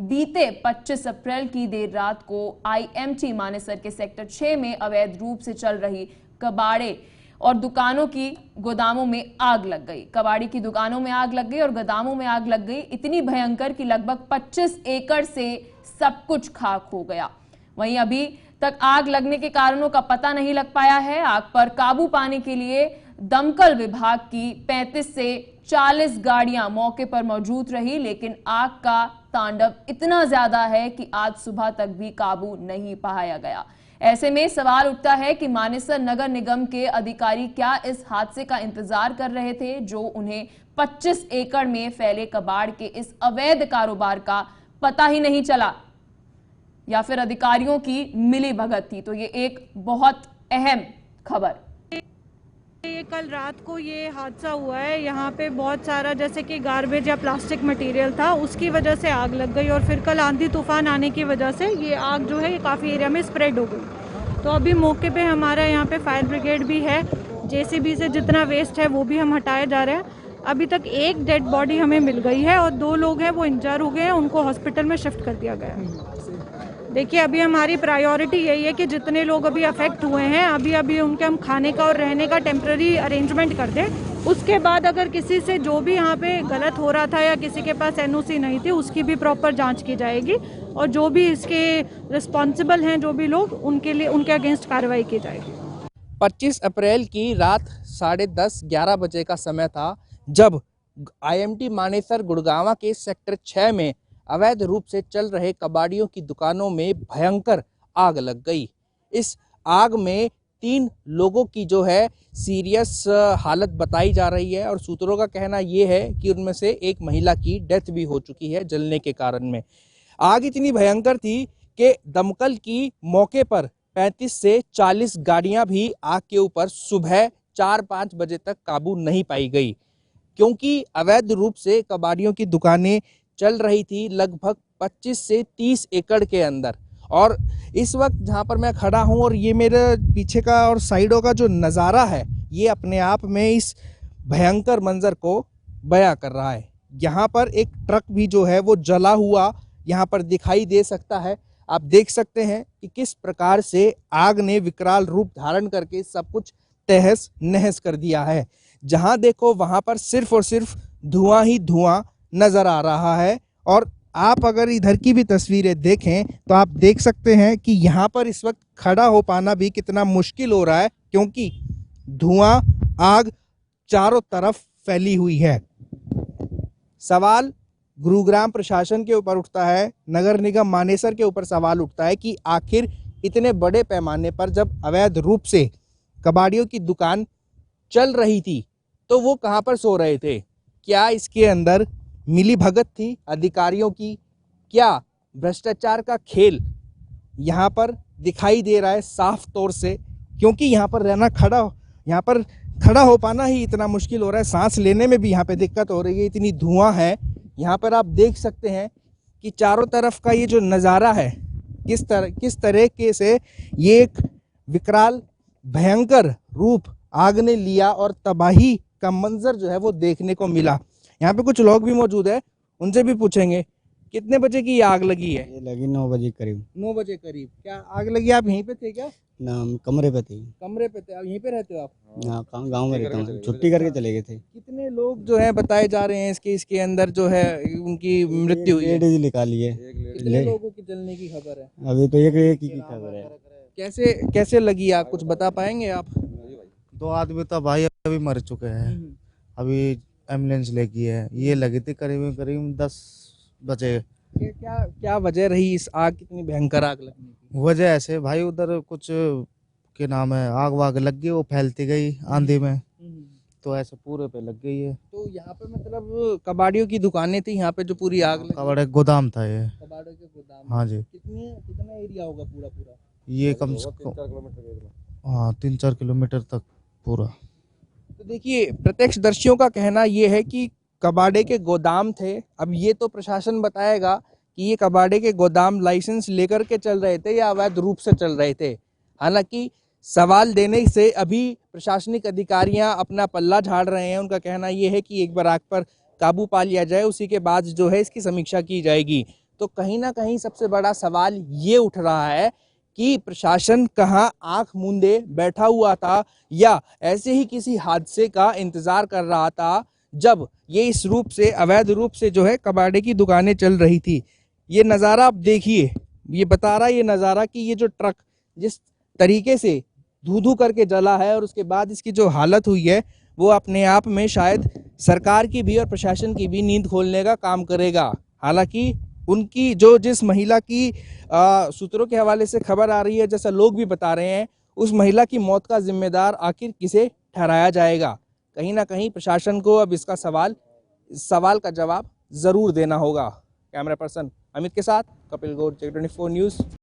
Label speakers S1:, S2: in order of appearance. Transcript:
S1: बीते 25 अप्रैल की देर रात को आईएमटी मानेसर के सेक्टर 6 में अवैध रूप से चल रही कबाड़े और दुकानों की गोदामों में आग लग गई। कबाड़ी की दुकानों में आग लग गई और गोदामों में आग लग गई, इतनी भयंकर कि लगभग 25 एकड़ से सब कुछ खाक हो गया। वहीं अभी तक आग लगने के कारणों का पता नहीं लग पाया है। आग पर काबू पाने के लिए दमकल विभाग की 35 से 40 गाड़ियां मौके पर मौजूद रही, लेकिन आग का तांडव इतना ज्यादा है कि आज सुबह तक भी काबू नहीं पाया गया। ऐसे में सवाल उठता है कि मानेसर नगर निगम के अधिकारी क्या इस हादसे का इंतजार कर रहे थे, जो उन्हें 25 एकड़ में फैले कबाड़ के इस अवैध कारोबार का पता ही नहीं चला, या फिर अधिकारियों की मिलीभगत थी। तो ये एक बहुत अहम खबर।
S2: ये कल रात को ये हादसा हुआ है। यहाँ पे बहुत सारा जैसे कि गार्बेज या प्लास्टिक मटेरियल था, उसकी वजह से आग लग गई और फिर कल आंधी तूफान आने की वजह से ये आग जो है ये काफ़ी एरिया में स्प्रेड हो गई। तो अभी मौके पे हमारा यहाँ पे फायर ब्रिगेड भी है, जेसीबी से जितना वेस्ट है वो भी हम हटाए जा रहे हैं। अभी तक एक डेड बॉडी हमें मिल गई है और 2 लोग हैं वो इंजर हो गए हैं, उनको हॉस्पिटल में शिफ्ट कर दिया गया है। देखिए अभी हमारी प्रायोरिटी यही है कि जितने लोग अभी अफेक्ट हुए हैं अभी उनके हम खाने का और रहने का टेम्पररी अरेंजमेंट कर दें। उसके बाद अगर किसी से जो भी यहाँ पे गलत हो रहा था या किसी के पास एनओसी नहीं थी, उसकी भी प्रॉपर जांच की जाएगी और जो भी इसके रिस्पॉन्सिबल हैं, जो भी लोग, उनके लिए उनके अगेंस्ट कार्रवाई की जाएगी।
S3: 25 अप्रैल की रात 10:30-11 बजे का समय था जब आईएमटी मानेसर गुड़गांव के सेक्टर 6 में अवैध रूप से चल रहे कबाड़ियों की दुकानों में भयंकर आग लग गई। इस आग में 3 लोगों की जो है सीरियस हालत बताई जा रही है और सूत्रों का कहना ये है कि उनमें से एक महिला की डेथ भी हो चुकी है जलने के कारण में। आग इतनी भयंकर थी कि दमकल की मौके पर 35 से 40 गाड़ियां भी आग के ऊपर सुबह 4-5 बजे तक काबू नहीं पाई गई, क्योंकि अवैध रूप से कबाड़ियों की दुकानें चल रही थी लगभग 25 से 30 एकड़ के अंदर। और इस वक्त जहां पर मैं खड़ा हूं और ये मेरे पीछे का और साइडों का जो नज़ारा है, ये अपने आप में इस भयंकर मंजर को बयां कर रहा है। यहाँ पर एक ट्रक भी जो है वो जला हुआ यहाँ पर दिखाई दे सकता है। आप देख सकते हैं कि किस प्रकार से आग ने विकराल रूप धारण करके सब कुछ तहस नहस कर दिया है। जहां देखो वहां पर सिर्फ और सिर्फ धुआं ही धुआं नजर आ रहा है। और आप अगर इधर की भी तस्वीरें देखें तो आप देख सकते हैं कि यहाँ पर इस वक्त खड़ा हो पाना भी कितना मुश्किल हो रहा है, क्योंकि धुआं आग चारों तरफ फैली हुई है। सवाल गुरुग्राम प्रशासन के ऊपर उठता है, नगर निगम मानेसर के ऊपर सवाल उठता है कि आखिर इतने बड़े पैमाने पर जब अवैध रूप से कबाड़ियों की दुकान चल रही थी तो वो कहाँ पर सो रहे थे? क्या इसके अंदर मिली भगत थी अधिकारियों की? क्या भ्रष्टाचार का खेल यहाँ पर दिखाई दे रहा है साफ तौर से? क्योंकि यहाँ पर रहना, यहाँ पर खड़ा हो पाना ही इतना मुश्किल हो रहा है, सांस लेने में भी यहाँ पे दिक्कत हो रही है, इतनी धुआं है। यहाँ पर आप देख सकते हैं कि चारों तरफ का ये जो नज़ारा है, किस तरीके से ये एक विकराल भयंकर रूप आग ने लिया और तबाही का मंजर जो है वो देखने को मिला। यहाँ पे कुछ लोग भी मौजूद है, उनसे भी पूछेंगे कितने बजे की आग लगी है?
S4: ये लगी 9 बजे करीब।
S3: 9 बजे करीब। क्या आग लगी? आप यहीं पे थे क्या?
S4: ना, हम कमरे पे थे।
S3: कमरे पे थे? आप यहीं पे रहते हो? आप?
S4: हाँ, गाँव में रहता हूँ, छुट्टी करके चले गए थे।
S3: कितने लोग जो है बताए जा रहे हैं इसके अंदर जो है उनकी मृत्यु हुई है?
S4: लेडीज निकाली है।
S3: कितने लोगों की जलने की खबर है?
S4: अभी तो एक ही की खबर है।
S3: कैसे लगी आग, कुछ बता पाएंगे आप?
S5: 2 आदमी तो भाई अभी मर चुके हैं, अभी एम्बुलेंस लेगी है। ये लगी थी करीब 10 बजे।
S3: क्या वजह रही इस आग, कितनी भयंकर आग लगने की?
S5: वजह ऐसे भाई, उधर कुछ के नाम है आग वाग लग गई, वो फैलती गई आंधी में, तो ऐसे पूरे पे लग गई है।
S3: तो यहाँ पे मतलब कबाड़ियों की दुकानें थी यहाँ पे जो पूरी आग लगी?
S5: कबाड़े गोदाम था ये।
S3: कबाड़ियों के गोदाम?
S5: हाँ जी।
S3: कितना एरिया होगा पूरा?
S5: ये कम से कम 3-4 किलोमीटर तक पूरा।
S3: तो देखिए, प्रत्यक्षदर्शियों का कहना ये है कि कबाड़े के गोदाम थे। अब ये तो प्रशासन बताएगा कि ये कबाड़े के गोदाम लाइसेंस लेकर के चल रहे थे या अवैध रूप से चल रहे थे। हालांकि सवाल देने से अभी प्रशासनिक अधिकारियां अपना पल्ला झाड़ रहे हैं। उनका कहना ये है कि एक बार आग पर काबू पा लिया जाए, उसी के बाद जो है इसकी समीक्षा की जाएगी। तो कहीं ना कहीं सबसे बड़ा सवाल ये उठ रहा है कि प्रशासन कहाँ आंख मूंदे बैठा हुआ था या ऐसे ही किसी हादसे का इंतजार कर रहा था जब ये इस रूप से अवैध रूप से जो है कबाड़े की दुकानें चल रही थी। ये नज़ारा आप देखिए, ये बता रहा है ये नज़ारा कि ये जो ट्रक जिस तरीके से धू धू करके जला है और उसके बाद इसकी जो हालत हुई है वो अपने आप में शायद सरकार की भी और प्रशासन की भी नींद खोलने का काम करेगा। हालांकि उनकी जो जिस महिला की सूत्रों के हवाले से खबर आ रही है, जैसा लोग भी बता रहे हैं, उस महिला की मौत का जिम्मेदार आखिर किसे ठहराया जाएगा। कहीं ना कहीं प्रशासन को अब इसका सवाल का जवाब जरूर देना होगा। कैमरा पर्सन अमित के साथ कपिल गौड़, J24 न्यूज़।